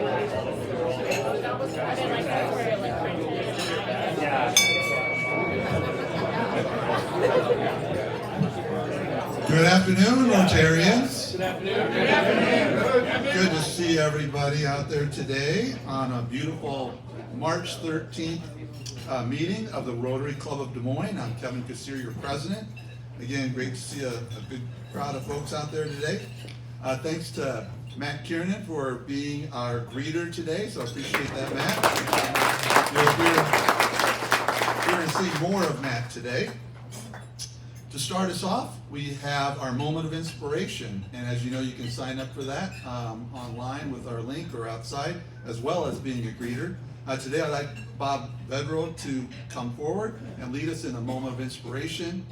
Good afternoon, Rotarians. Good afternoon. Good to see everybody out there today on a beautiful March 13th meeting of the Rotary Club of Des Moines. I'm Kevin Kassir, your president. Again, great to see a good crowd of folks out there today. Thanks to Matt Kiernan for being our greeter today, so I appreciate that, Matt. You'll hear and see more of Matt today. To start us off, we have our moment of inspiration, and as you know, you can sign up for that online with our link or outside, as well as being a greeter. Today, I'd like Bob Vedro to come forward and lead us in a moment of inspiration,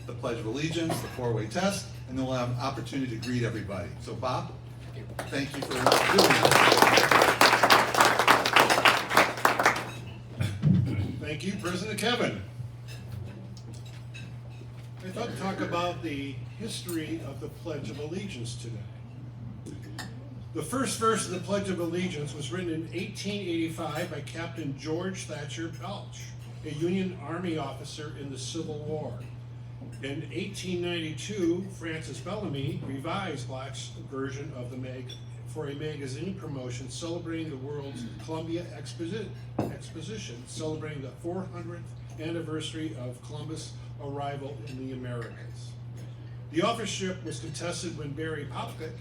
the Pledge of Allegiance, the four-way test, and then we'll have an opportunity to greet everybody. So, Bob, thank you for doing that. Thank you, President Kevin. I thought to talk about the history of the Pledge of Allegiance today. The first verse of the Pledge of Allegiance was written in 1885 by Captain George Thatcher Belch, a Union Army officer in the Civil War. In 1892, Francis Bellamy revised Black's version of the for a magazine promotion celebrating the world's Columbia Exposition, celebrating the 400th anniversary of Columbus' arrival in the Americas. The authorship was contested when Barry Popkick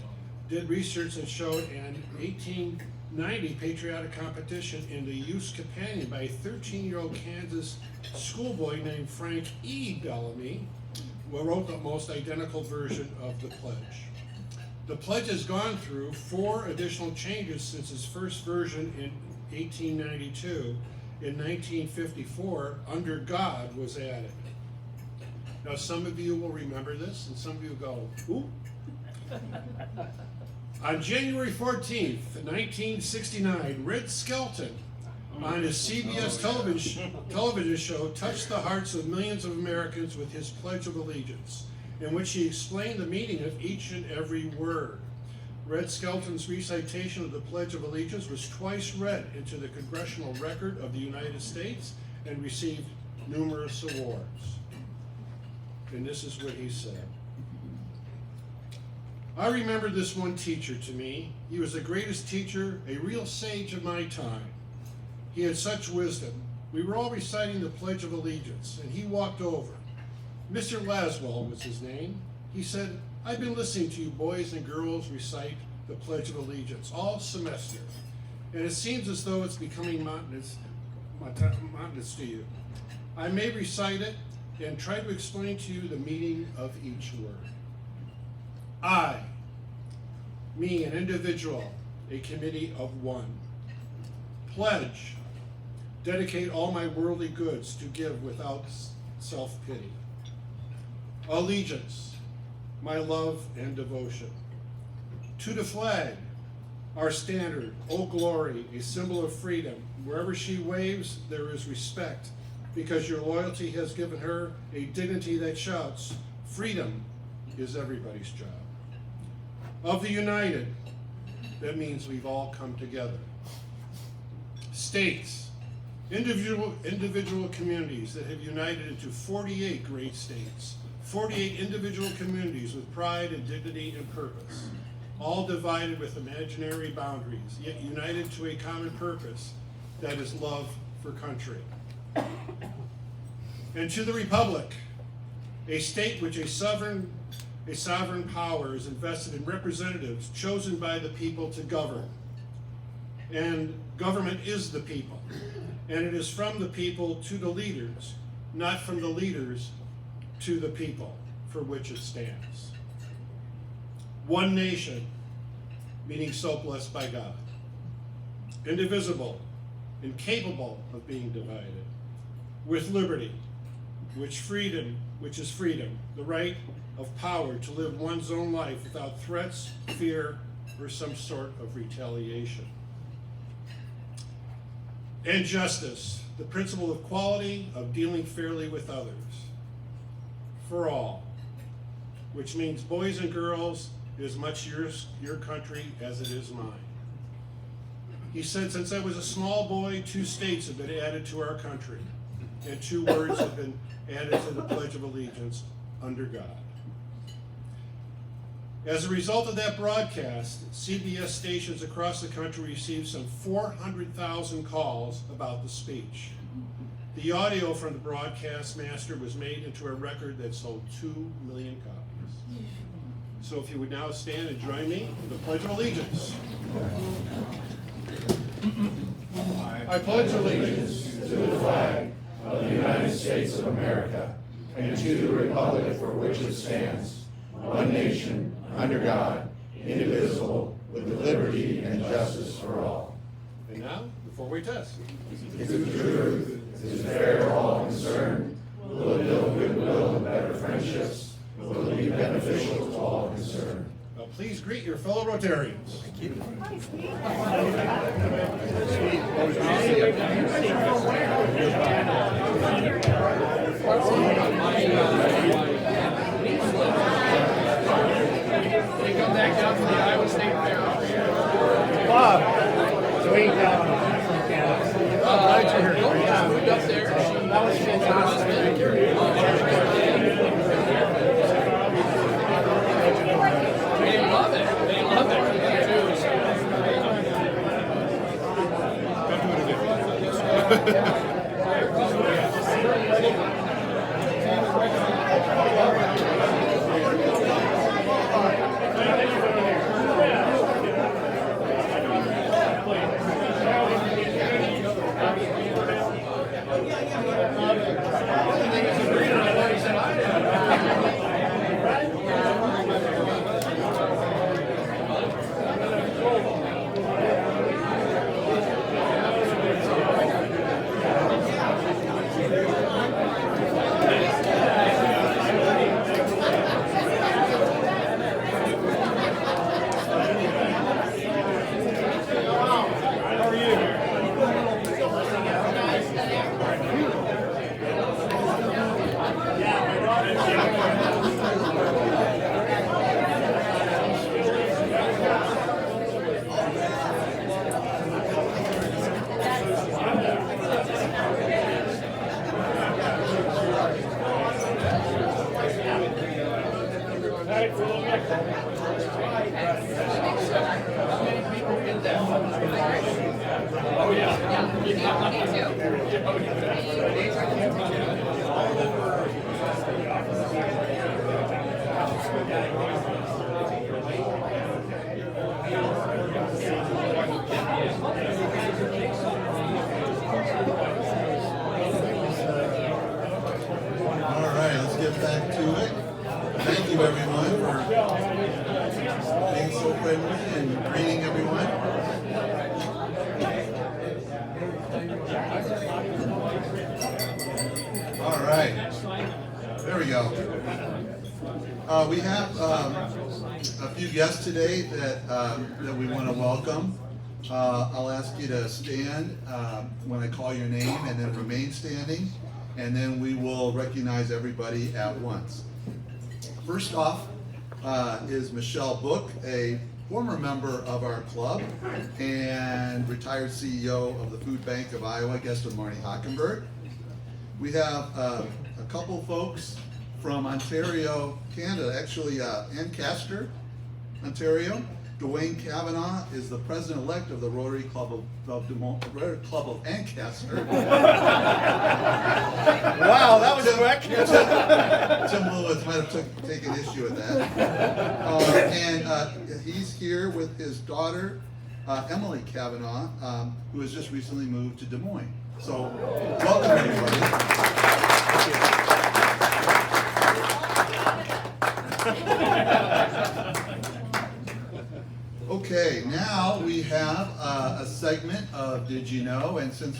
did research that showed an 1890 patriotic competition in the Youth's Companion by a 13-year-old Kansas schoolboy named Frank E. Bellamy, who wrote the most identical version of the pledge. The pledge has gone through 4 additional changes since its first version in 1892. In 1954, "Under God" was added. Now, some of you will remember this, and some of you will go, ooh. On January 14th, 1969, Red Skelton, on his CBS television show, touched the hearts of millions of Americans with his Pledge of Allegiance, in which he explained the meaning of each and every word. Red Skelton's recitation of the Pledge of Allegiance was twice read into the Congressional Record of the United States and received numerous awards. And this is what he said. "I remember this one teacher to me. He was the greatest teacher, a real sage of my time. He had such wisdom. We were all reciting the Pledge of Allegiance, and he walked over. Mr. Laswell was his name. He said, 'I've been listening to you boys and girls recite the Pledge of Allegiance all semester, and it seems as though it's becoming monotonous to you. I may recite it and try to explain to you the meaning of each word. I, me, an individual, a committee of one. Pledge, dedicate all my worldly goods to give without self-pity. Allegiance, my love and devotion. To the flag, our standard, O glory, a symbol of freedom. Wherever she waves, there is respect, because your loyalty has given her a dignity that shouts, freedom is everybody's job. Of the united, that means we've all come together. States, individual communities that have united into 48 great states, 48 individual communities with pride and dignity and purpose, all divided with imaginary boundaries, yet united to a common purpose, that is love for country. And to the republic, a state which a sovereign power is invested in representatives chosen by the people to govern. And government is the people, and it is from the people to the leaders, not from the leaders to the people for which it stands. One nation, meaning so blessed by God. Indivisible, incapable of being divided. With liberty, which is freedom, the right of power to live one's own life without threats, fear, or some sort of retaliation. And justice, the principle of equality, of dealing fairly with others. For all, which means boys and girls, is much your country as it is mine. He said, since I was a small boy, 2 states have been added to our country, and 2 words have been added to the Pledge of Allegiance: under God. As a result of that broadcast, CBS stations across the country received some 400,000 calls about the speech. The audio from the broadcast master was made into a record that sold 2 million copies. So if you would now stand and join me in the Pledge of Allegiance. I pledge allegiance to the flag of the United States of America and to the republic for which it stands, one nation, under God, indivisible, with liberty and justice for all. And now, the 4-way test. Is it true? Is it fair to all concerned? Will it build goodwill and better friendships? Will it be beneficial to all concerned? Now please greet your fellow Rotarians. They come back down from the Iowa State Fair. Bob, Dwayne Calvin from Canada. Nope, just moved up there. That was fantastic. They love it. They love We have a few guests today that we want to welcome. I'll ask you to stand when I call your name and then remain standing, and then we will recognize everybody at once. First off is Michelle Book, a former member of our club and retired CEO of the Food Bank of Iowa, guest of Marnie Hockenberg. We have a couple folks from Ontario, Canada, actually Ancaster, Ontario. Dwayne Kavanaugh is the president-elect of the Rotary Club of Ancaster. Wow, that was quick. Tim Lewis might have taken issue with that. And he's here with his daughter, Emily Kavanaugh, who has just recently moved to Des Moines. So, welcome everybody. Okay, now we have a segment of Did You Know? And since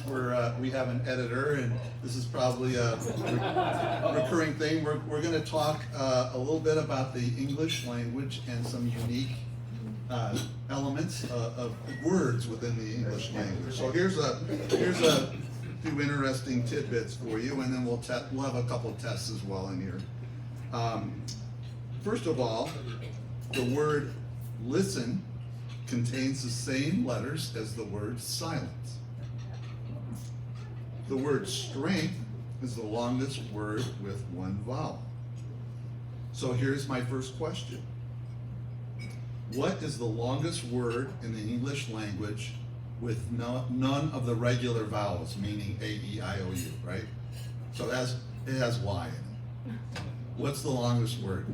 we have an editor, and this is probably a recurring thing, we're going to talk a little bit about the English language and some unique elements of words within the English language. So here's a few interesting tidbits for you, and then we'll have a couple of tests as well in here. First of all, the word listen contains the same letters as the word silence. The word strength is the longest word with one vowel. So here's my first question. What is the longest word in the English language with none of the regular vowels, meaning A, E, I, O, U, right? So it has Y in it. What's the longest word?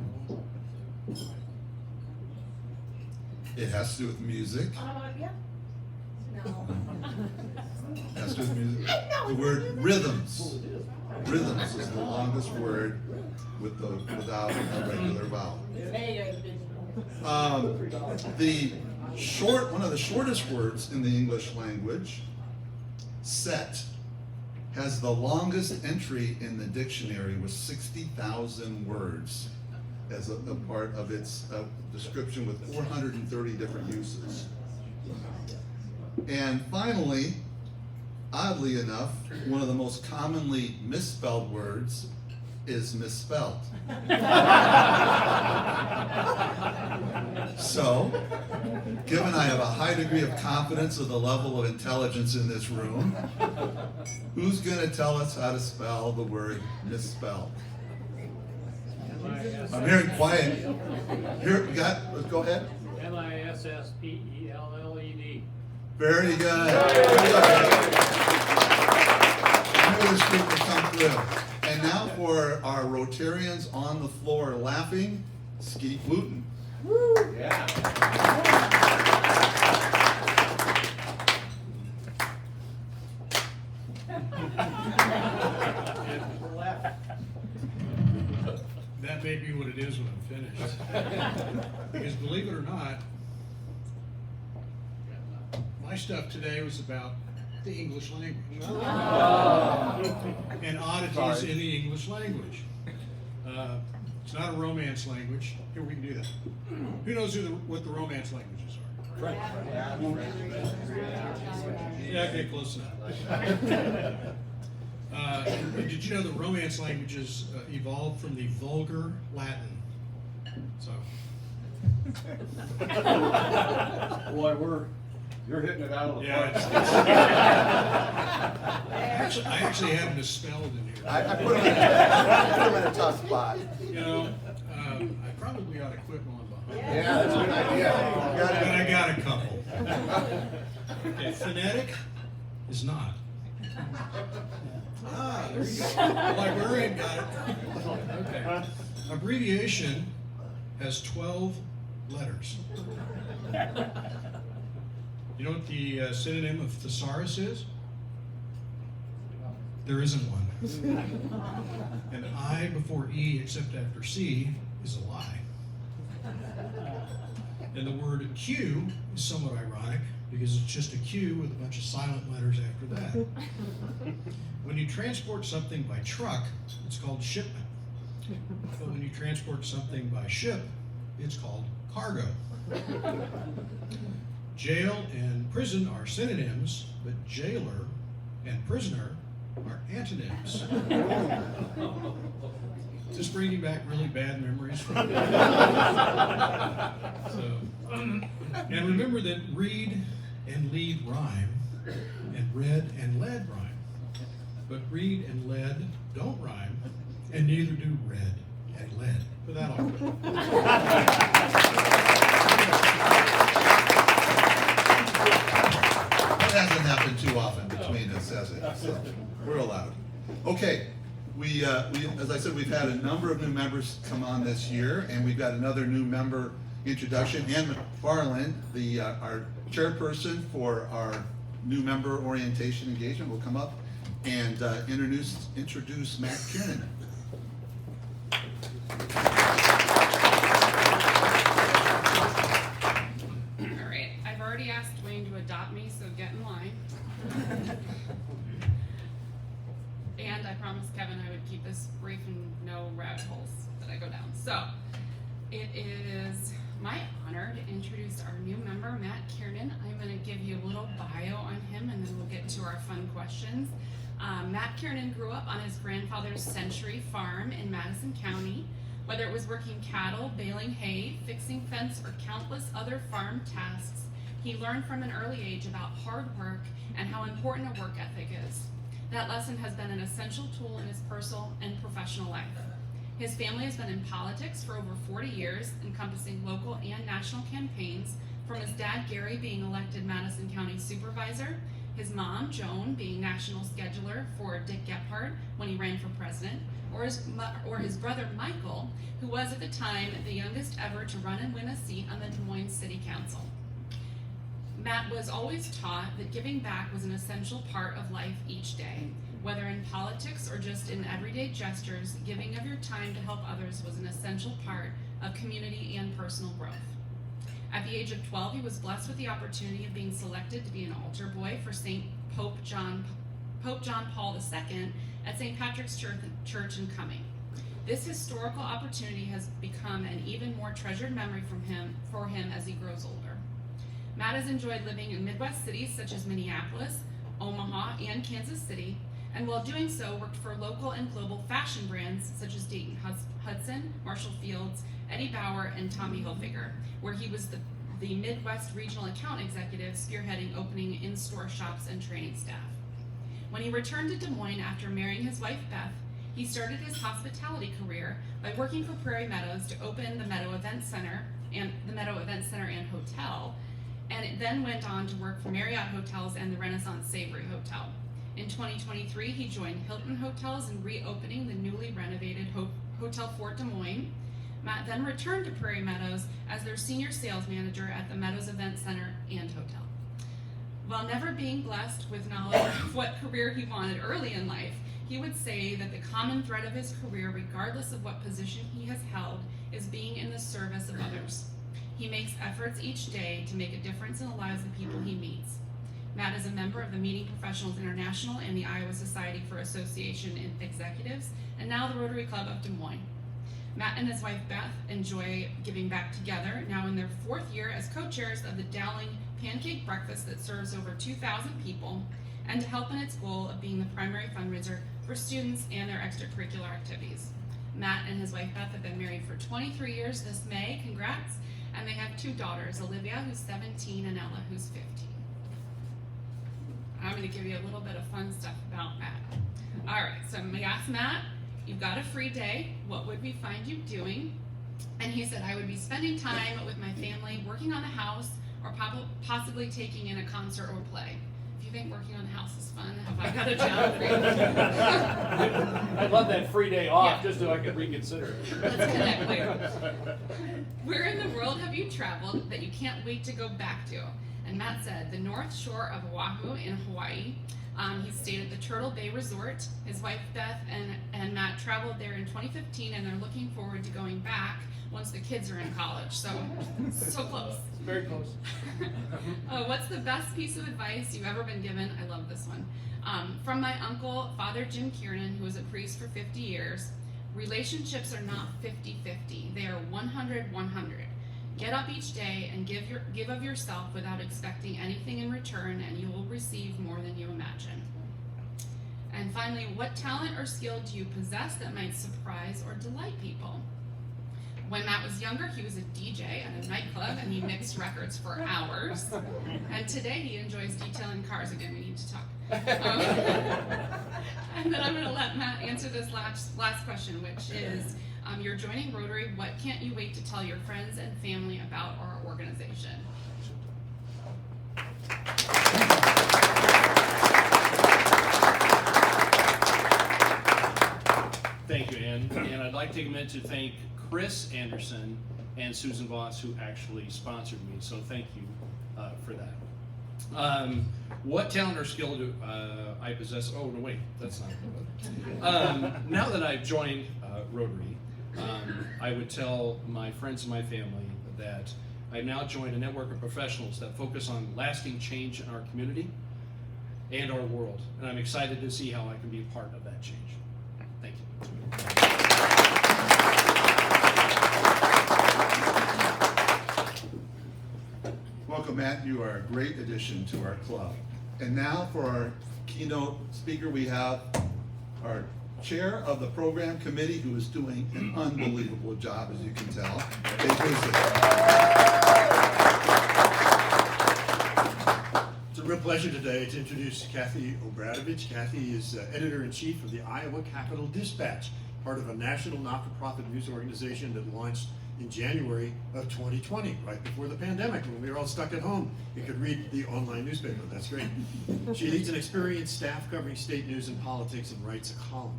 It has to do with music. Yeah. No. It has to do with music. The word rhythms. Rhythms is the longest word without a regular vowel. One of the shortest words in the English language, set, has the longest entry in the dictionary with 60,000 words as a part of its description with 430 different uses. And finally, oddly enough, one of the most commonly misspelled words is misspelled. So, given I have a high degree of confidence of the level of intelligence in this room, who's going to tell us how to spell the word misspelled? I'm hearing quiet. Here, let's go ahead. MISSPELLED. Very good. I knew this group would come through. And now for our Rotarians on the floor laughing, Skeet Wooten. Yeah. That may be what it is when I'm finished. Because believe it or not, my stuff today was about the English language. And oddities in the English language. It's not a Romance language. Here, we can do that. Who knows what the Romance languages are? Yeah, okay, close enough. Did you know the Romance languages evolved from the Vulgar Latin? So. Boy, you're hitting it out of the park. I actually had misspelled in here. I put him in a tough spot. You know, I probably ought to quit one behind. Yeah, that's a good idea. But I got a couple. Okay, phonetic is not. There you go. Librarian got it. Okay. Abbreviation has 12 letters. You know what the synonym of thesaurus is? There isn't one. And I before E except after C is a lie. And the word Q is somewhat ironic because it's just a Q with a bunch of silent letters after that. When you transport something by truck, it's called shipment. But when you transport something by ship, it's called cargo. Jail and prison are synonyms, but jailer and prisoner are antonyms. Does this bring you back really bad memories from and remember that read and lead rhyme, and red and lead rhyme. But read and lead don't rhyme, and neither do red and lead. But that'll That hasn't happened too often between us, has it? So we're allowed. Okay, we as I said, we've had a number of new members come on this year, and we've got another new member introduction. Ann McFarland, our chairperson for our new member orientation engagement, will come up and introduce Matt Kiernan. All right, I've already asked Dwayne to adopt me, so get in line. And I promised Kevin I would keep this brief and no rabbit holes that I go down. So, it is my honor to introduce our new member, Matt Kiernan. I'm going to give you a little bio on him, and then we'll get to our fun questions. Matt Kiernan grew up on his grandfather's Century Farm in Madison County. Whether it was working cattle, baling hay, fixing fence, or countless other farm tasks, He learned from an early age about hard work and how important a work ethic is. That lesson has been an essential tool in his personal and professional life. His family has been in politics for over 40 years, encompassing local and national campaigns, from his dad, Gary, being elected Madison County Supervisor, his mom, Joan, being national scheduler for Dick Gephardt when he ran for president, or his brother, Michael, who was at the time the youngest ever to run and win a seat on the Des Moines City Council. Matt was always taught that giving back was an essential part of life each day. Whether in politics or just in everyday gestures, giving of your time to help others was an essential part of community and personal growth. At the age of 12, he was blessed with the opportunity of being selected to be an altar boy for Pope John Paul II at St. Patrick's Church in Cumming. This historical opportunity has become an even more treasured memory for him as he grows older. Matt has enjoyed living in Midwest cities such as Minneapolis, Omaha, and Kansas City, and while doing so, worked for local and global fashion brands such as Dayton Hudson, Marshall Fields, Eddie Bauer, and Tommy Hilfiger, where he was the Midwest Regional Account Executive spearheading opening in-store shops and training staff. When he returned to Des Moines after marrying his wife Beth, he started his hospitality career by working for Prairie Meadows to open the Meadow Event Center and Hotel, and it then went on to work for Marriott Hotels and the Renaissance Savory Hotel. In 2023, he joined Hilton Hotels in reopening the newly renovated Hotel Fort Des Moines. Matt then returned to Prairie Meadows as their senior sales manager at the Meadows Event Center and Hotel. While never being blessed with knowledge of what career he wanted early in life, he would say that the common thread of his career, regardless of what position he has held, is being in the service of others. He makes efforts each day to make a difference in the lives of the people he meets. Matt is a member of the Meeting Professionals International and the Iowa Society for Association Executives, and now the Rotary Club of Des Moines. Matt and his wife Beth enjoy giving back together, now in their 4th year as co-chairs of the Dowling Pancake Breakfast that serves over 2,000 people, and to help in its goal of being the primary fundraiser for students and their extracurricular activities. Matt and his wife Beth have been married for 23 years this May, congrats, and they have 2 daughters, Olivia, who's 17, and Ella, who's 15. I'm going to give you a little bit of fun stuff about Matt. All right, so we asked Matt, you've got a free day, what would we find you doing? And he said, I would be spending time with my family, working on the house, or possibly taking in a concert or play. If you think working on the house is fun, have I got a job for you? I'd love that free day off, Yeah. just so I could reconsider. Let's connect later. Where in the world have you traveled that you can't wait to go back to? And Matt said, the North Shore of Oahu in Hawaii. He stayed at the Turtle Bay Resort. His wife Beth and Matt traveled there in 2015, and they're looking forward to going back once the kids are in college. So close. Very close. What's the best piece of advice you've ever been given? I love this one. From my uncle, Father Jim Kiernan, who was a priest for 50 years. Relationships are not 50-50. They are 100-100. Get up each day and give of yourself without expecting anything in return, and you will receive more than you imagine. And finally, what talent or skill do you possess that might surprise or delight people? When Matt was younger, he was a DJ at a nightclub, and he mixed records for hours. And today he enjoys detailing cars. Again, we need to talk. And then I'm going to let Matt answer this last question, which is, you're joining Rotary. What can't you wait to tell your friends and family about our organization? Thank you, Ann. And I'd like to take a minute to thank Chris Anderson and Susan Voss, who actually sponsored me. So thank you for that. What talent or skill do I possess? Oh, no, wait, that's not good. Now that I've joined Rotary, I would tell my friends and my family that I've now joined a network of professionals that focus on lasting change in our community and our world. And I'm excited to see how I can be a part of that change. Thank you. Welcome, Matt. You are a great addition to our club. And now for our keynote speaker, we have our chair of the program committee, who is doing an unbelievable job, as you can tell. pleasure today to introduce Kathy Obradovich. Kathy is editor-in-chief of the Iowa Capital Dispatch, part of a national not-for-profit news organization that launched in January of 2020, right before the pandemic, when we were all stuck at home. You could read the online newspaper. That's great. She leads an experienced staff covering state news and politics and writes a column.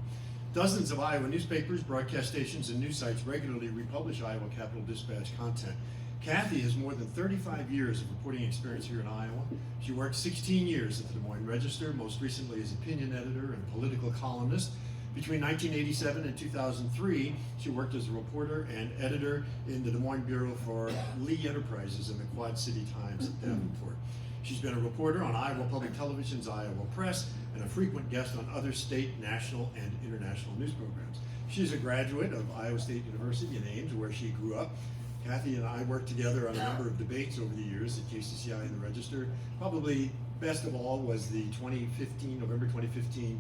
Dozens of Iowa newspapers, broadcast stations, and news sites regularly republish Iowa Capital Dispatch content. Kathy has more than 35 years of reporting experience here in Iowa. She worked 16 years at the Des Moines Register, most recently as opinion editor and political columnist. Between 1987 and 2003, she worked as a reporter and editor in the Des Moines Bureau for Lee Enterprises and the Quad City Times at Davenport. She's been a reporter on Iowa Public Television's Iowa Press and a frequent guest on other state, national, and international news programs. She's a graduate of Iowa State University in Ames, where she grew up. Kathy and I worked together on a number of debates over the years at KCCI and the Register. Probably best of all was the November 2015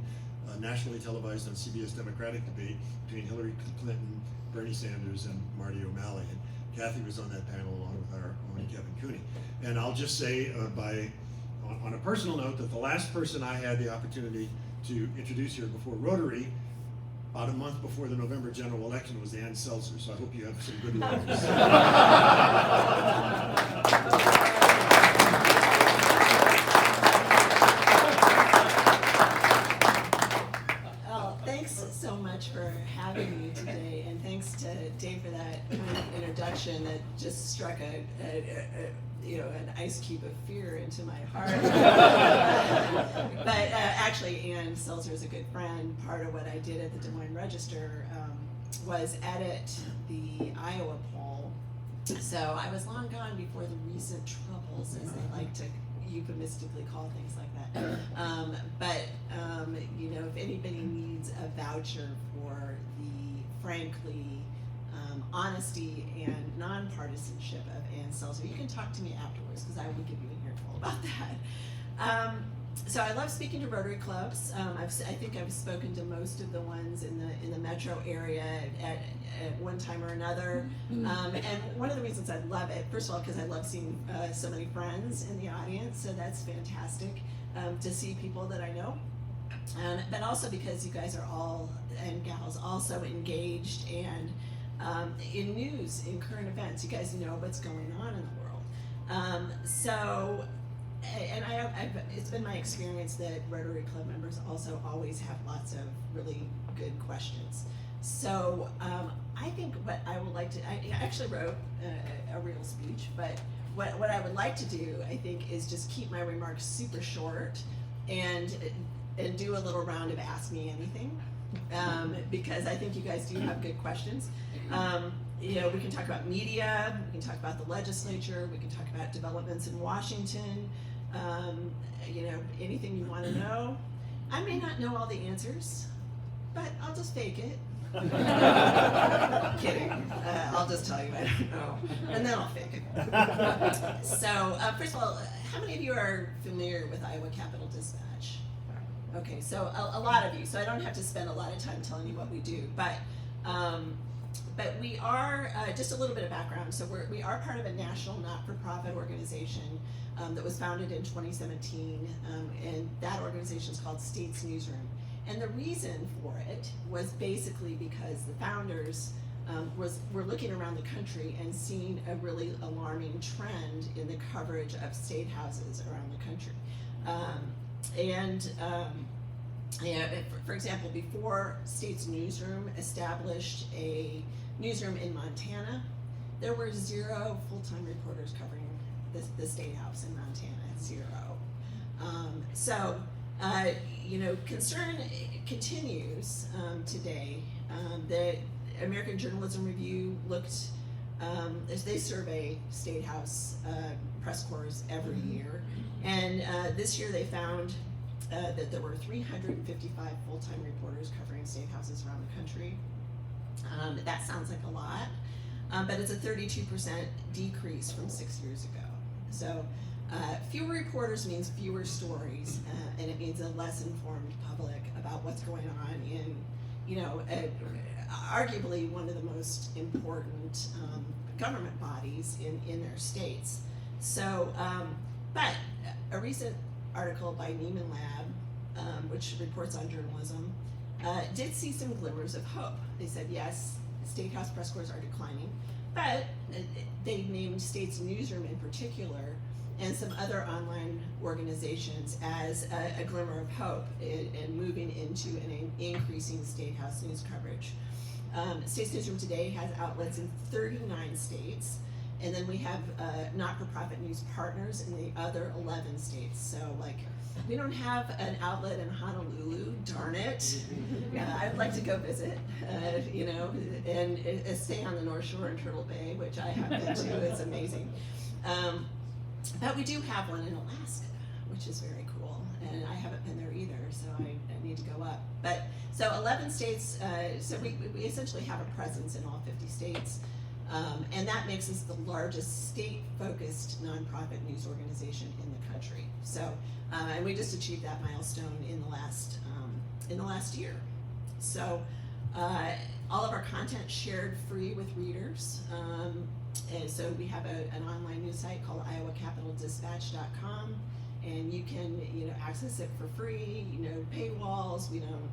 nationally televised on CBS Democratic debate between Hillary Clinton, Bernie Sanders, and Marty O'Malley. And Kathy was on that panel along with our own Kevin Cooney. And I'll just say on a personal note that the last person I had the opportunity to introduce here before Rotary, about a month before the November general election, was Ann Seltzer. So I hope you have some good lawyers. Thanks so much for having me today, and thanks to Dave for that kind of introduction that just struck an ice cube of fear into my heart. But actually, Ann Seltzer is a good friend. Part of what I did at the Des Moines Register was edit the Iowa poll. So I was long gone before the recent troubles, as they like to euphemistically call things like that. If anybody needs a voucher for the frankly honesty and nonpartisanship of Ann Seltzer, you can talk to me afterwards, because I will give you an earful about that. So I love speaking to Rotary clubs. I think I've spoken to most of the ones in the metro area at one time or another. And one of the reasons I love it, first of all, because I love seeing so many friends in the audience, so that's fantastic to see people that I know. But also because you guys are all, and gals, also engaged and in news, in current events. You guys know what's going on in the world. It's been my experience that Rotary Club members also always have lots of really good questions. So I think what I would like to, I actually wrote a real speech, but what I would like to do, I think, is just keep my remarks super short and do a little round of Ask Me Anything, because I think you guys do have good questions. We can talk about media, we can talk about the legislature, we can talk about developments in Washington, anything you want to know. I may not know all the answers, but I'll just fake it. Kidding. I'll just tell you I don't know, and then I'll fake it. So, first of all, how many of you are familiar with Iowa Capital Dispatch? Okay, so a lot of you, so I don't have to spend a lot of time telling you what we do, but we are, just a little bit of background, so we are part of a national not-for-profit organization that was founded in 2017, and that organization is called States Newsroom. And the reason for it was basically because the founders were looking around the country and seeing a really alarming trend in the coverage of state houses around the country. For example, before States Newsroom established a newsroom in Montana, there were 0 full-time reporters covering the state house in Montana, 0. Concern continues today. The American Journalism Review looked, as they survey state house press corps every year, and this year they found that there were 355 full-time reporters covering state houses around the country. That sounds like a lot, but it's a 32% decrease from 6 years ago. So fewer reporters means fewer stories, and it means a less informed public about what's going on in, arguably one of the most important government bodies in their states. So, but a recent article by Neiman Lab, which reports on journalism, did see some glimmers of hope. They said, yes, State House press scores are declining, but they named State's Newsroom in particular and some other online organizations as a glimmer of hope in moving into an increasing State House news coverage. State's Newsroom today has outlets in 39 states, and then we have not-for-profit news partners in the other 11 states. So, like, we don't have an outlet in Honolulu, darn it. I'd like to go visit, you know, and stay on the North Shore in Turtle Bay, which I have been to. It's amazing. But we do have one in Alaska, which is very cool, and I haven't been there either, so I need to go up. But so 11 states, so we essentially have a presence in all 50 states, and that makes us the largest state-focused nonprofit news organization in the country. So, and we just achieved that milestone in the last year. So, all of our content shared free with readers. And so we have an online news site called iowacapitalddispatch.com, and you can, you know, access it for free. You know, paywalls. We don't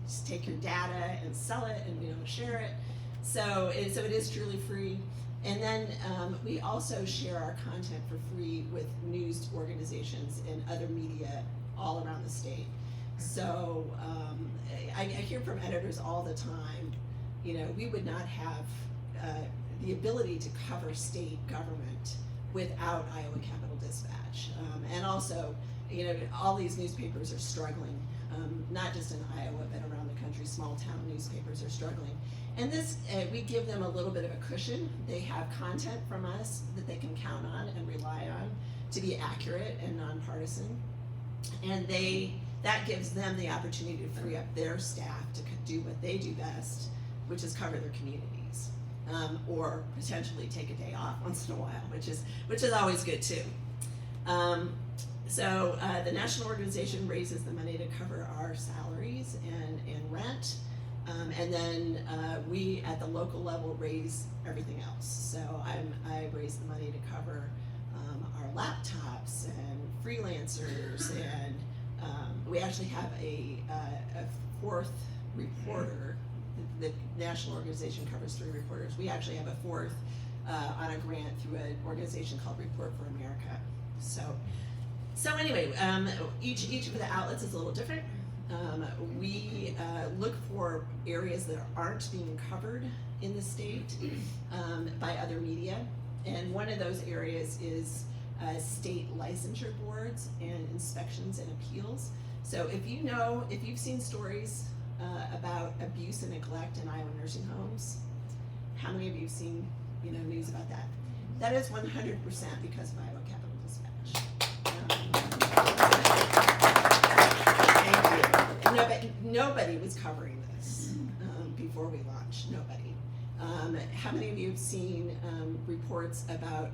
just take your data and sell it, and we don't share it. So it is truly free. And then we also share our content for free with news organizations and other media all around the state. So I hear from editors all the time, you know, we would not have the ability to cover state government without Iowa Capital Dispatch. And also, you know, all these newspapers are struggling, not just in Iowa, but around the country. Small town newspapers are struggling. And this, we give them a little bit of a cushion. They have content from us that they can count on and rely on to be accurate and nonpartisan. And that gives them the opportunity to free up their staff to do what they do best, which is cover their communities, or potentially take a day off once in a while, which is always good too. So the national organization raises the money to cover our salaries and rent, and then we at the local level raise everything else. So I raise the money to cover our laptops and freelancers, and we actually have a fourth reporter. The national organization covers 3 reporters. We actually have a 4th on a grant through an organization called Report for America. So anyway, each of the outlets is a little different. We look for areas that aren't being covered in the state by other media, and one of those areas is state licensure boards and inspections and appeals. So if you've seen stories about abuse and neglect in Iowa nursing homes, how many of you have seen news about that? That is 100% because of Iowa Capital Dispatch. Thank you. And nobody was covering this before we launched. Nobody. How many of you have seen reports about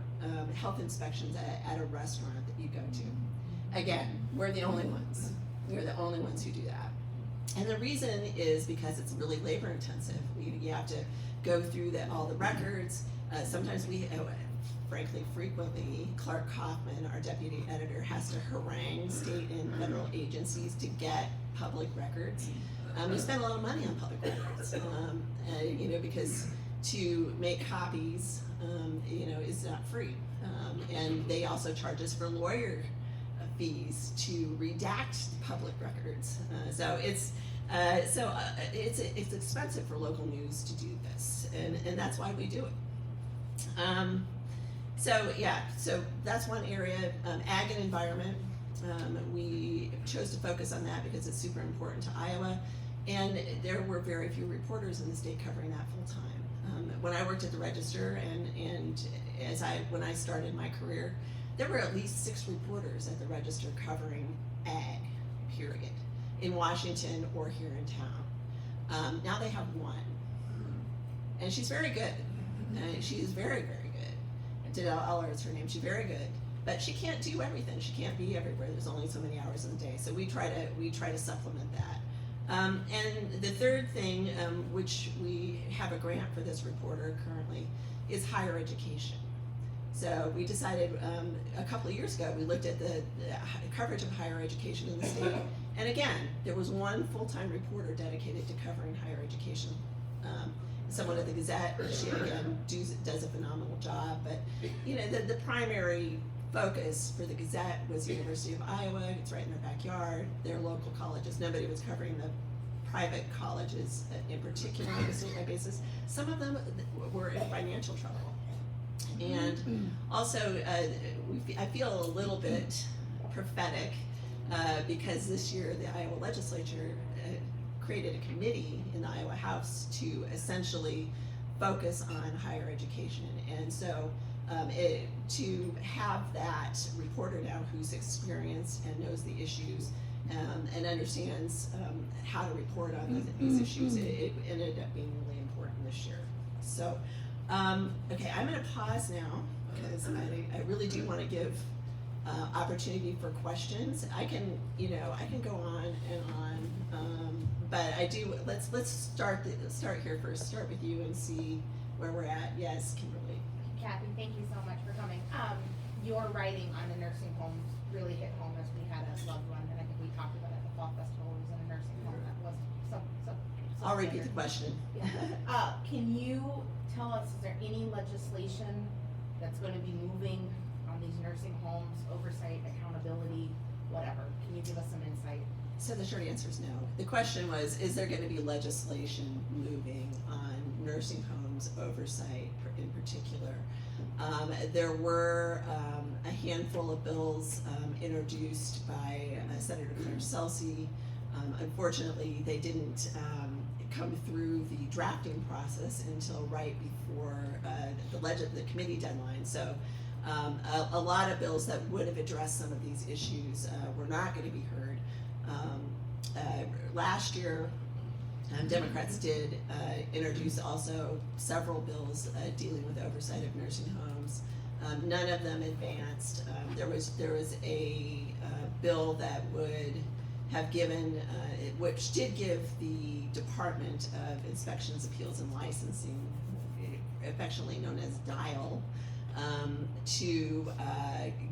health inspections at a restaurant that you go to? Again, we're the only ones. We're the only ones who do that. And the reason is because it's really labor intensive. You have to go through all the records. Sometimes frequently, Clark Kaufman, our deputy editor, has to harangue state and federal agencies to get public records. We spend a lot of money on public records, because to make copies, is not free. And they also charge us for lawyer fees to redact public records. So it's expensive for local news to do this, and that's why we do it. So that's one area. Ag and environment. We chose to focus on that because it's super important to Iowa, and there were very few reporters in the state covering that full time. When I worked at the Register and when I started my career, there were at least 6 reporters at the Register covering ag, period, in Washington or here in town. Now they have 1, and she's very good. She is very, very good. Eller is her name. She's very good, but she can't do everything. She can't be everywhere. There's only so many hours in the day, so we try to supplement that. And the third thing, which we have a grant for this reporter currently, is higher education. So we decided a couple of years ago, we looked at the coverage of higher education in the state. And again, there was one full-time reporter dedicated to covering higher education. Someone at the Gazette, she again does a phenomenal job, but you know, the primary focus for the Gazette was the University of Iowa. It's right in their backyard, their local colleges. Nobody was covering the private colleges in particular on a statewide basis. Some of them were in financial trouble. And also, I feel a little bit prophetic because this year the Iowa legislature created a committee in the Iowa House to essentially focus on higher education. And so to have that reporter now who's experienced and knows the issues and understands how to report on these issues, it ended up being really important this year. So, okay, I'm gonna pause now because I really do wanna give opportunity for questions. I can go on and on, but I do, let's start here first, start with you and see where we're at. Yes, Kimberly. Kathy, thank you so much for coming. Your writing on the nursing homes really hit home as we had a loved one, and I think we talked about it at the fall festival, was in a nursing home that was I'll repeat the question. Yeah. Can you tell us, is there any legislation that's going to be moving on these nursing homes, oversight, accountability, whatever? Can you give us some insight? So the short answer is no. The question was, is there going to be legislation moving on nursing homes oversight in particular? There were a handful of bills introduced by Senator Claire Celsi. Unfortunately, they didn't come through the drafting process until right before the committee deadline. So a lot of bills that would have addressed some of these issues were not going to be heard. Last year, Democrats did introduce also several bills dealing with oversight of nursing homes. None of them advanced. There was a bill that would have given, which did give the Department of Inspections, Appeals, and Licensing, affectionately known as DIAL, to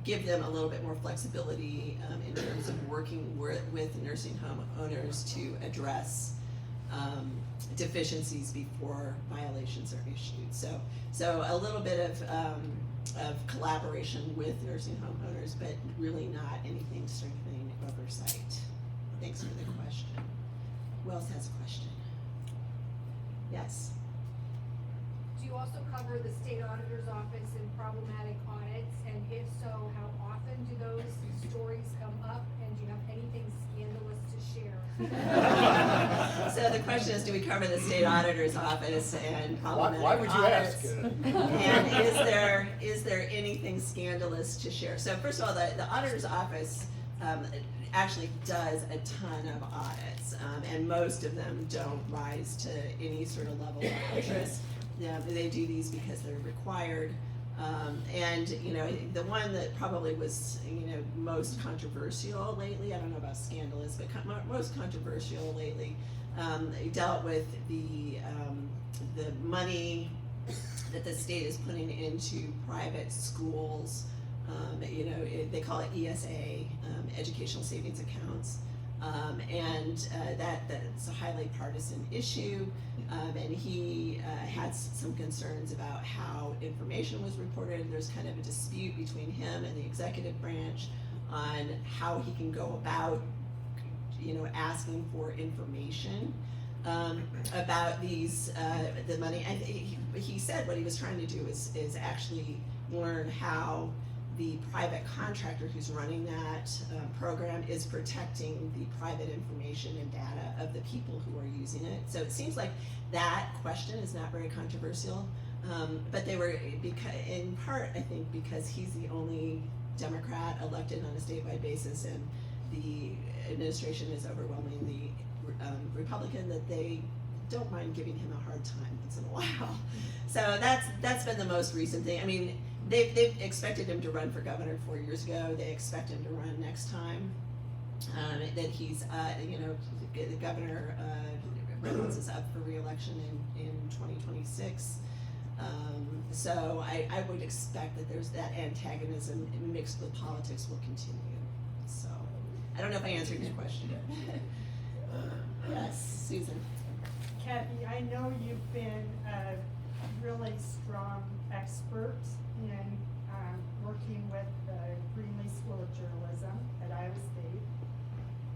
give them a little bit more flexibility in terms of working with nursing home owners to address deficiencies before violations are issued. So a little bit of collaboration with nursing home owners, but really not anything strengthening oversight. Thanks for the question. Who else has a question? Yes. Do you also cover the state auditor's office in problematic audits? And if so, how often do those stories come up? And do you have anything scandalous to share? So the question is, do we cover the state auditor's office and problematic Why would you audits? ask? And is there anything scandalous to share? So first of all, the auditor's office actually does a ton of audits, and most of them don't rise to any sort of level of interest. They do these because they're required. And the one that probably was most controversial lately, I don't know about scandalous, but most controversial lately, dealt with the money that the state is putting into private schools. They call it ESA, educational savings accounts. And that's a highly partisan issue, and he had some concerns about how information was reported. There's kind of a dispute between him and the executive branch on how he can go about, asking for information about these the money. And he said what he was trying to do is actually learn how the private contractor who's running that program is protecting the private information and data of the people who are using it. So it seems like that question is not very controversial, but they were, in part, I think, because he's the only Democrat elected on a statewide basis, and the administration is overwhelmingly Republican, that they don't mind giving him a hard time once in a while. So that's been the most recent thing. I mean, they've expected him to run for governor 4 years ago. They expect him to run next time. That he's, the governor Reynolds is up for re-election in 2026. So I would expect that there's that antagonism mixed with politics will continue. So I don't know if I answered your question. Yes, Susan. Kathy, I know you've been a really strong expert in working with the Greenlee School of Journalism at Iowa State.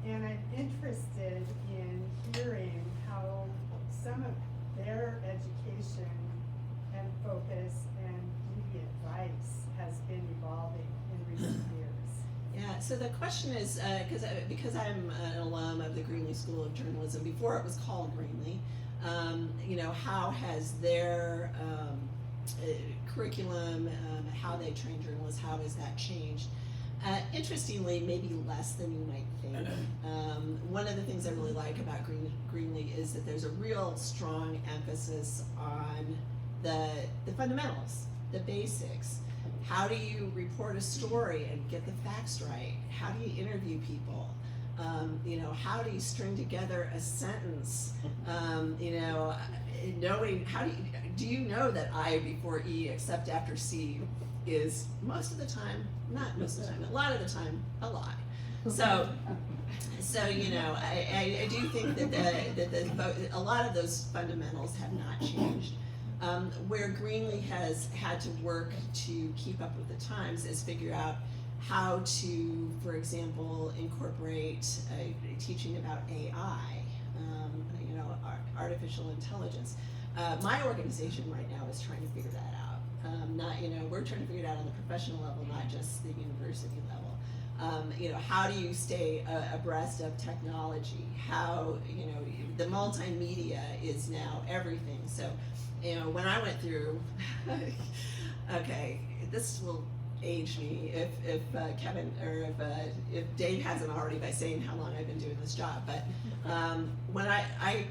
And I'm interested in hearing how some of their education and focus and media advice has been evolving in recent years. Yeah, so the question is, because I'm an alum of the Greenlee School of Journalism, before it was called Greenlee, how has their curriculum, how they train journalists, how has that changed? Interestingly, maybe less than you might think. One of the things I really like about Greenlee is that there's a real strong emphasis on the fundamentals, the basics. How do you report a story and get the facts right? How do you interview people? How do you string together a sentence? Knowing do you know that I before E except after C is most of the time, not most of the time, a lot of the time, a lie. So I do think that a lot of those fundamentals have not changed. Where Greenlee has had to work to keep up with the times is figure out how to, for example, incorporate teaching about AI, artificial intelligence. My organization right now is trying to figure that out. We're trying to figure it out on the professional level, not just the university level. How do you stay abreast of technology? How, the multimedia is now everything. So, when I went through, okay, this will age me if Kevin, or if Dave hasn't already by saying how long I've been doing this job, but when I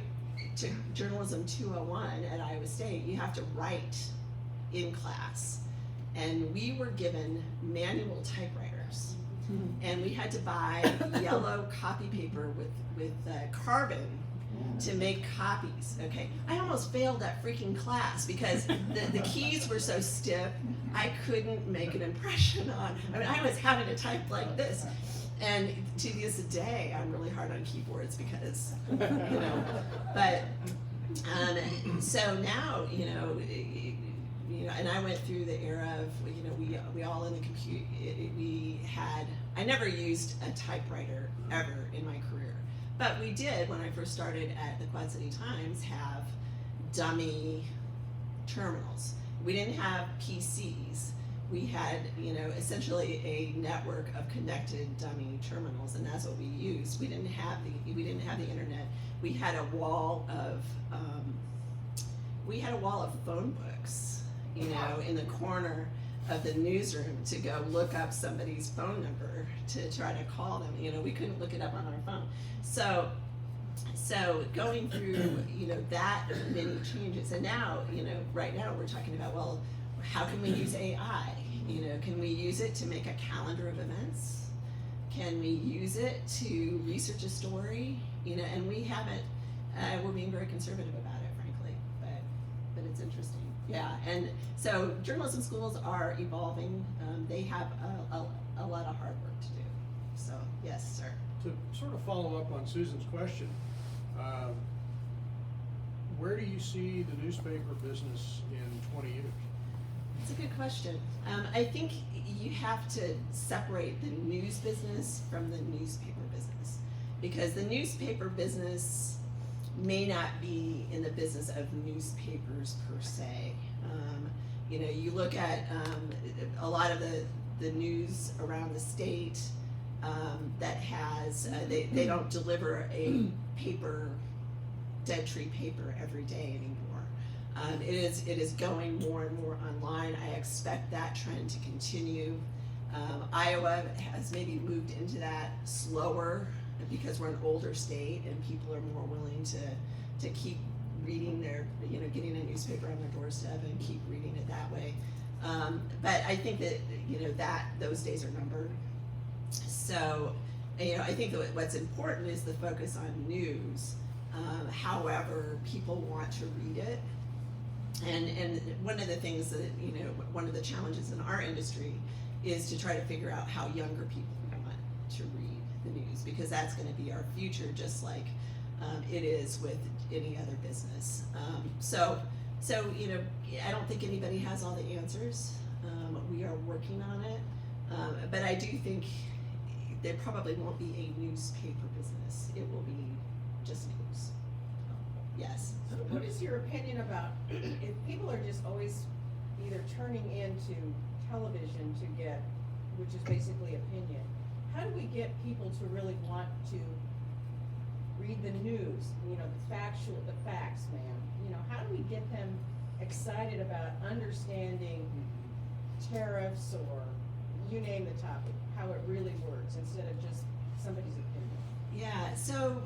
took Journalism 201 at Iowa State, you have to write in class, and we were given manual typewriters, and we had to buy yellow copy paper with carbon to make copies. Okay, I almost failed that freaking class because the keys were so stiff I couldn't make an impression on. I was having to type like this, and to this day I'm really hard on keyboards because But so now and I went through the era of we all in the computer. I never used a typewriter ever in my career. But we did, when I first started at the Quad City Times, have dummy terminals. We didn't have PCs. We had, essentially a network of connected dummy terminals, and that's what we used. We didn't have the internet. We had a wall of phone books, in the corner of the newsroom to go look up somebody's phone number to try to call them. We couldn't look it up on our phone. So going through, that many changes, and now, right now we're talking about, well, how can we use AI? Can we use it to make a calendar of events? Can we use it to research a story? And we haven't, we're being very conservative about it, frankly, but it's interesting. Yeah, and so journalism schools are evolving. They have a lot of hard work to do. So, yes, sir. To sort of follow up on Susan's question, where do you see the newspaper business in 20 years? It's a good question. I think you have to separate the news business from the newspaper business, because the newspaper business may not be in the business of newspapers per se. You look at a lot of the news around the state that has, they don't deliver a paper, dead tree paper every day anymore. It is going more and more online. I expect that trend to continue. Iowa has maybe moved into that slower because we're an older state and people are more willing to keep reading their, getting a newspaper on their doorstep and keep reading it that way. But I think that, those days are numbered. So, I think that what's important is the focus on news. However people want to read it. And one of the things that, one of the challenges in our industry is to try to figure out how younger people want to read the news, because that's gonna be our future, just like it is with any other business. So I don't think anybody has all the answers. We are working on it, but I do think there probably won't be a newspaper business. It will be just news. Yes. So what is your opinion about if people are just always either turning into television to get, which is basically opinion, how do we get people to really want to read the news, the facts, ma'am? How do we get them excited about understanding tariffs or you name the topic, how it really works instead of just somebody's opinion? Yeah, so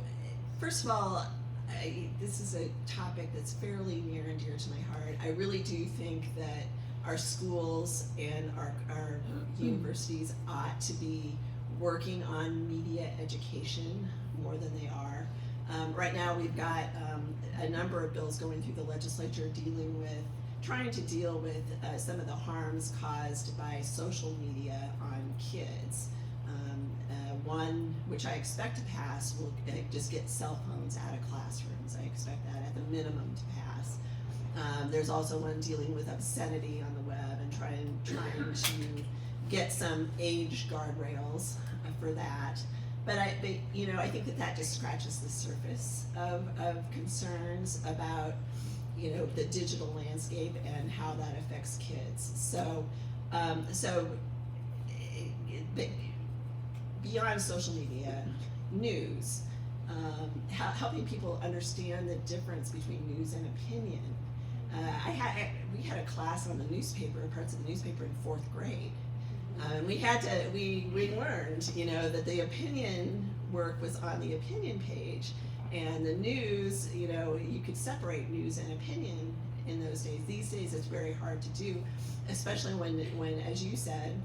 first of all, this is a topic that's fairly near and dear to my heart. I really do think that our schools and our universities ought to be working on media education more than they are. Right now we've got a number of bills going through the legislature trying to deal with some of the harms caused by social media on kids. One, which I expect to pass, will just get cell phones out of classrooms. I expect that at the minimum to pass. There's also one dealing with obscenity on the web and trying to get some age guardrails for that. But I think that just scratches the surface of concerns about the digital landscape and how that affects kids. So beyond social media, news, helping people understand the difference between news and opinion. We had a class on the newspaper, parts of the newspaper in 4th grade. We learned, that the opinion work was on the opinion page, and the news, you could separate news and opinion in those days. These days it's very hard to do, especially when as you said,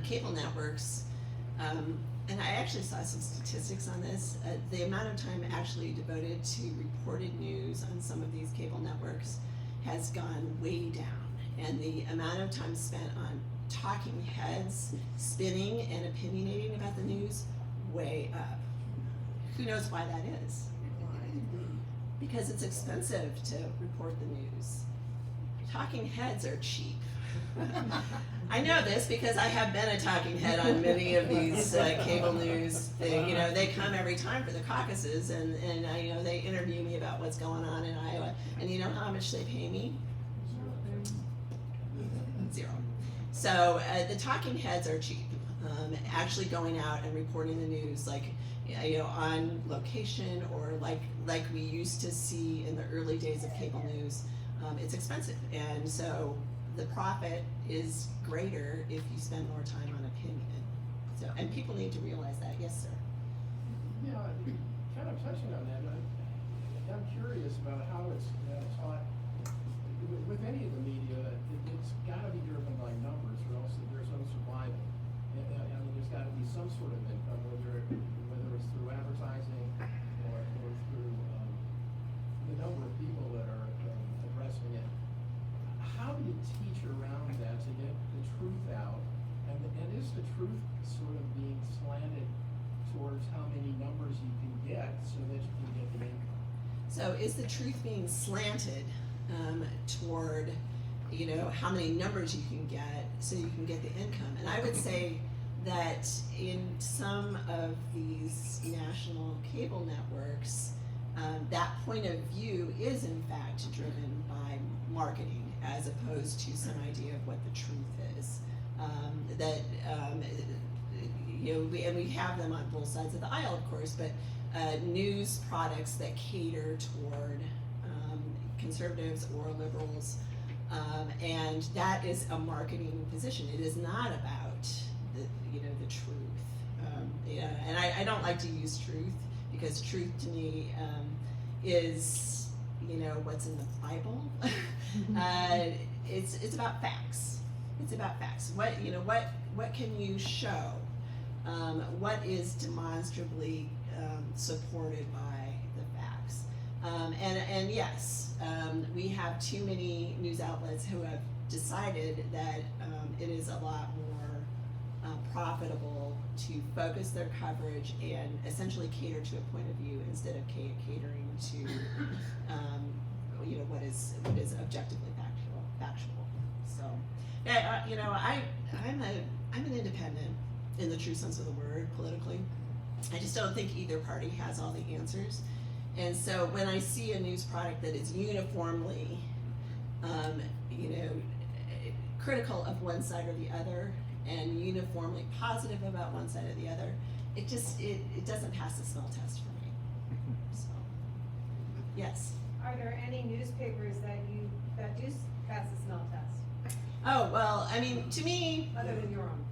cable networks, and I actually saw some statistics on this, the amount of time actually devoted to reported news on some of these cable networks has gone way down, and the amount of time spent on talking heads, spinning and opinionating about the news, way up. Who knows why that is? Because it's expensive to report the news. Talking heads are cheap. I know this because I have been a talking head on many of these cable news. They come every time for the caucuses, and they interview me about what's going on in Iowa. And you know how much they pay me? Zero. So the talking heads are cheap. Actually going out and reporting the news, like on location, or like we used to see in the early days of cable news, it's expensive, and so the profit is greater if you spend more time on opinion. So, and people need to realize that. Yes, sir. Yeah, kind of touching on that, I'm curious about how it's taught with any of the media. It's got to be driven by numbers, or else there's no survival. I mean, there's got to be some sort of income, whether it's through advertising or through the number of people that are addressing it. How do you teach around that to get the truth out? And is the truth sort of being slanted towards how many numbers you can get so that you can get the income? So is the truth being slanted toward, how many numbers you can get so you can get the income? And I would say that in some of these national cable networks, that point of view is in fact driven by marketing, as opposed to some idea of what the truth is. We have them on both sides of the aisle, of course, but news products that cater toward conservatives or liberals, and that is a marketing position. It is not about the truth. And I don't like to use truth, because truth to me is what's in the Bible. It's about facts. It's about facts. What can you show? What is demonstrably supported by the facts? And yes, we have too many news outlets who have decided that it is a lot more profitable to focus their coverage and essentially cater to a point of view instead of catering to what is objectively factual. So yeah, I'm an independent in the true sense of the word politically. I just don't think either party has all the answers. And so when I see a news product that is uniformly, critical of one side or the other, and uniformly positive about one side or the other, it doesn't pass the smell test for me. So, yes. Are there any newspapers that do pass the smell test, Oh, well, I mean, to me, other than your own?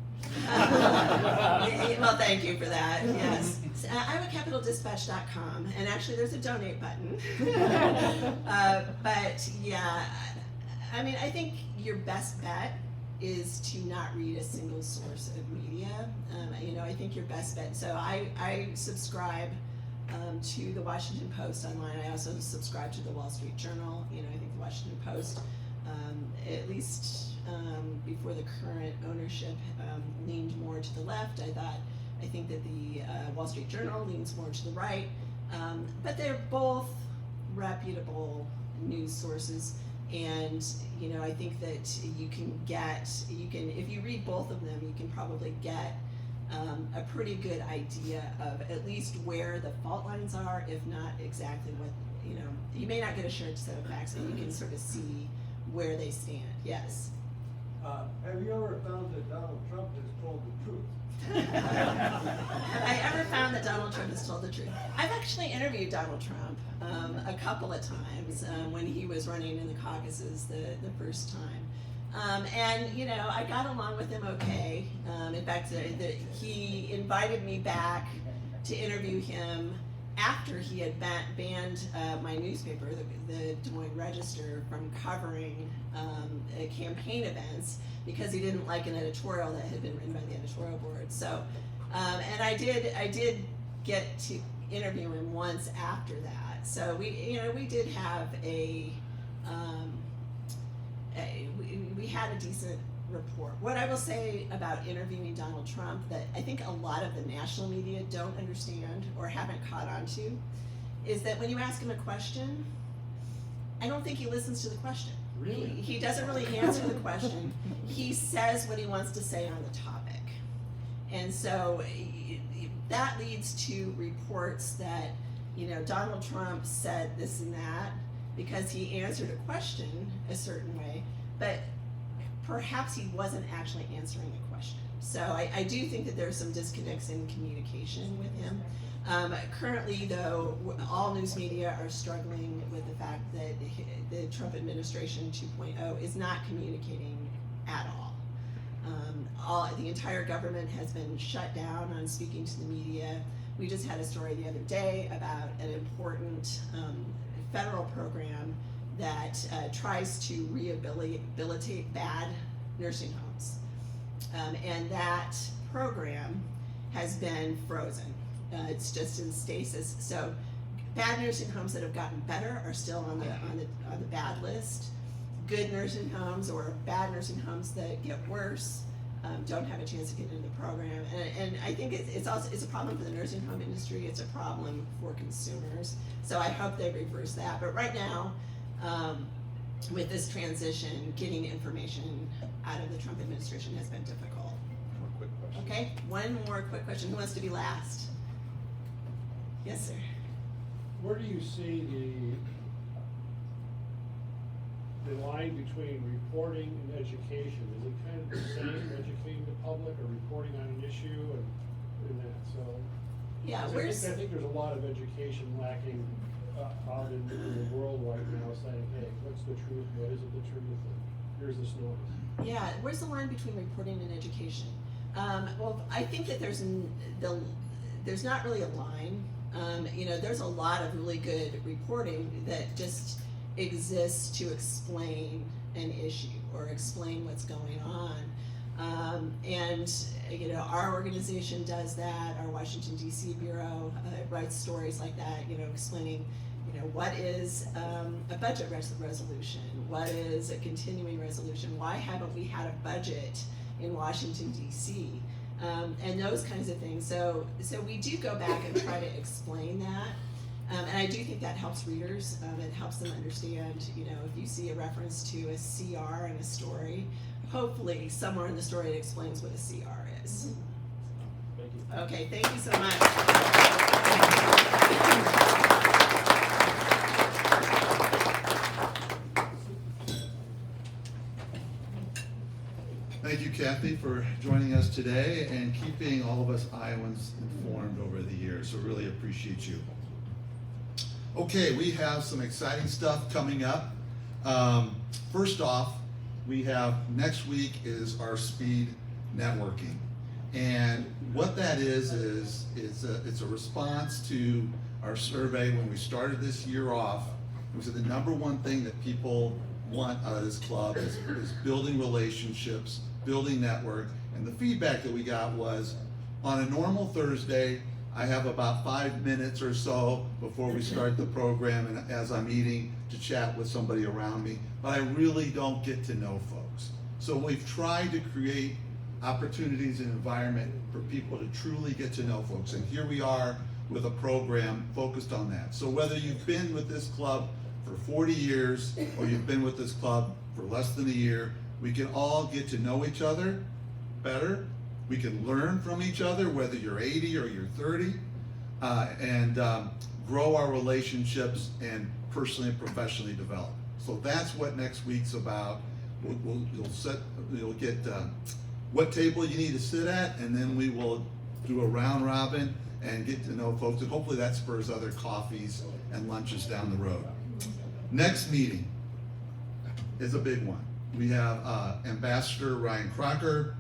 well, thank you for that, yes. IowaCapitalDispatch.com, and actually there's a donate button. But yeah, I mean, I think your best bet is to not read a single source of media. I think your best bet, so I subscribe to the Washington Post online. I also subscribe to the Wall Street Journal. I think the Washington Post, at least before the current ownership, leaned more to the left. I think that the Wall Street Journal leans more to the right, but they're both reputable news sources. And I think that you can if you read both of them, you can probably get a pretty good idea of at least where the fault lines are, if not exactly what, you may not get a shared set of facts, but you can sort of see where they stand. Yes. Have you ever found that Donald Trump has told the truth? Have I ever found that Donald Trump has told the truth? I've actually interviewed Donald Trump a couple of times when he was running in the caucuses the first time. And I got along with him okay. In fact, he invited me back to interview him after he had banned my newspaper, the Des Moines Register, from covering campaign events because he didn't like an editorial that had been written by the editorial board. So, and I did get to interview him once after that. So we did have we had a decent rapport. What I will say about interviewing Donald Trump that I think a lot of the national media don't understand or haven't caught on to is that when you ask him a question, I don't think he listens to the question. Really? He doesn't really answer the question. He says what he wants to say on the topic. And so that leads to reports that, Donald Trump said this and that because he answered a question a certain way, but perhaps he wasn't actually answering the question. So I do think that there's some disconnects in communication with him. Currently, though, all news media are struggling with the fact that the Trump administration 2.0 is not communicating at all. The entire government has been shut down on speaking to the media. We just had a story the other day about an important federal program that tries to rehabilitate bad nursing homes. And that program has been frozen. It's just in stasis. So bad nursing homes that have gotten better are still on the bad list. Good nursing homes or bad nursing homes that get worse don't have a chance to get into the program. And I think it's a problem for the nursing home industry. It's a problem for consumers. So I hope they reverse that. But right now, with this transition, getting information out of the Trump administration has been difficult. More quick question. Okay, one more quick question. Who wants to be last? Yes, sir. Where do you see the line between reporting and education? Is it kind of the same, educating the public or reporting on an issue and that? So Yeah, 'cause I think there's a lot of education lacking out in the world right now, saying, hey, what's the truth? What isn't the truth? And here's this notice. Yeah, where's the line between reporting and education? Well, I think that there's not really a line. There's a lot of really good reporting that just exists to explain an issue or explain what's going on. Our organization does that. Our Washington, D.C. bureau writes stories like that, explaining You know, what is a budget resolution? What is a continuing resolution? Why haven't we had a budget in Washington, D.C.? And those kinds of things. So we do go back and try to explain that. And I do think that helps readers. It helps them understand, you know, if you see a reference to a CR in a story, hopefully somewhere in the story it explains what a CR is. Thank you. Okay, thank you so much. Thank you, Kathy, for joining us today and keeping all of us Iowans informed over the years. So really appreciate you. Okay, we have some exciting stuff coming up. First off, we have next week is our speed networking. And what that is it's a response to our survey when we started this year off. It was the number one thing that people want out of this club is building relationships, building network. And the feedback that we got was, on a normal Thursday, I have about 5 minutes or so before we start the program and as I'm eating to chat with somebody around me, but I really don't get to know folks. So we've tried to create opportunities and environment for people to truly get to know folks. And here we are with a program focused on that. So whether you've been with this club for 40 years or you've been with this club for less than a year, we can all get to know each other better. We can learn from each other, whether you're 80 or you're 30, and grow our relationships and personally and professionally develop. So that's what next week's about. You'll get what table you need to sit at, and then we will do a round robin and get to know folks, and hopefully that spurs other coffees and lunches down the road. Next meeting is a big one. We have Ambassador Ryan Crocker.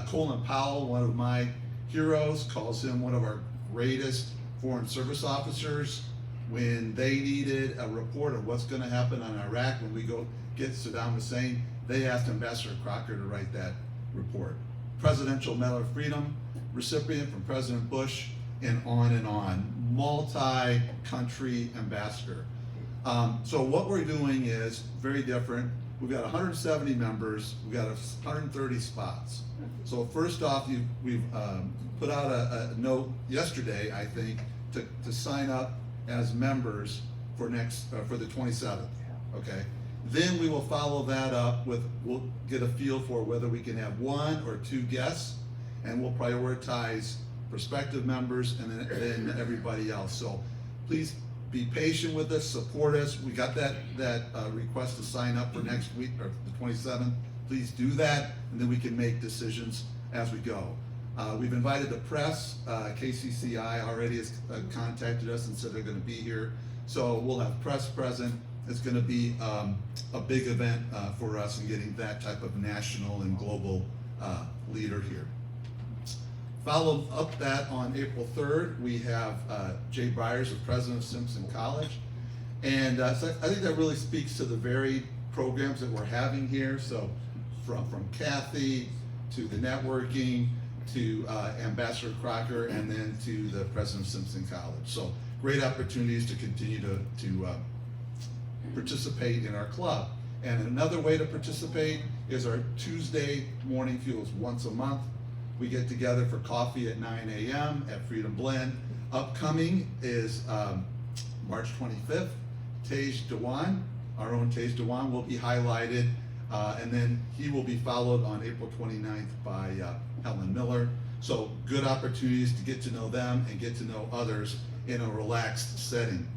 Colin Powell, one of my heroes, calls him one of our greatest foreign service officers. When they needed a report of what's going to happen in Iraq when we go get Saddam Hussein, they asked Ambassador Crocker to write that report. Presidential Medal of Freedom recipient from President Bush, and on. Multi-country ambassador. So what we're doing is very different. We've got 170 members. We've got 130 spots. So first off, we've put out a note yesterday, I think, to sign up as members for the 27th. Okay. Then we will follow that up with, we'll get a feel for whether we can have 1 or 2 guests, and we'll prioritize prospective members and then everybody else. So please be patient with us, support us. We got that request to sign up for next week, or the 27th. Please do that, and then we can make decisions as we go. We've invited the press. KCCI already has contacted us and said they're going to be here. So we'll have press present. It's going to be a big event for us in getting that type of national and global leader here. Follow up that on April 3rd, we have Jay Byers, the president of Simpson College. And so I think that really speaks to the varied programs that we're having here. So from Kathy to the networking to Ambassador Crocker and then to the president of Simpson College. So great opportunities to continue to participate in our club. And another way to participate is our Tuesday morning fuels once a month. We get together for coffee at 9 a.m. at Freedom Blend. Upcoming is March 25th. Tej Dewan, our own Tej Dewan, will be highlighted, and then he will be followed on April 29th by Helen Miller. So good opportunities to get to know them and get to know others in a relaxed setting.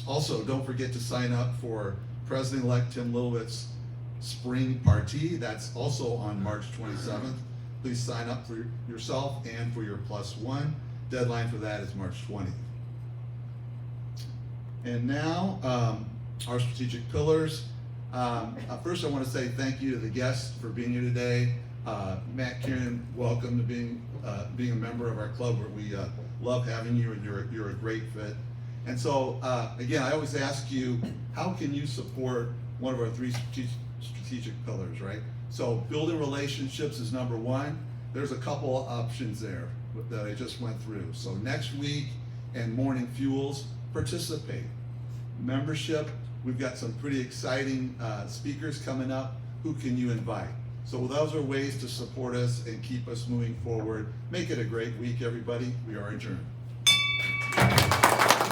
Also, don't forget to sign up for President-elect Tim Lilowitz's spring party. That's also on March 27th. Please sign up for yourself and for your +1. Deadline for that is March 20th. And now, our strategic pillars. First, I want to say thank you to the guests for being here today. Matt Kieran, welcome to being a member of our club. We love having you, and you're a great fit. And so, again, I always ask you, how can you support one of our 3 strategic pillars, right? So building relationships is number 1. There's a couple options there that I just went through. So next week and morning fuels, participate. membership. We've got some pretty exciting speakers coming up. Who can you invite? So those are ways to support us and keep us moving forward. Make it a great week, everybody. We are adjourned.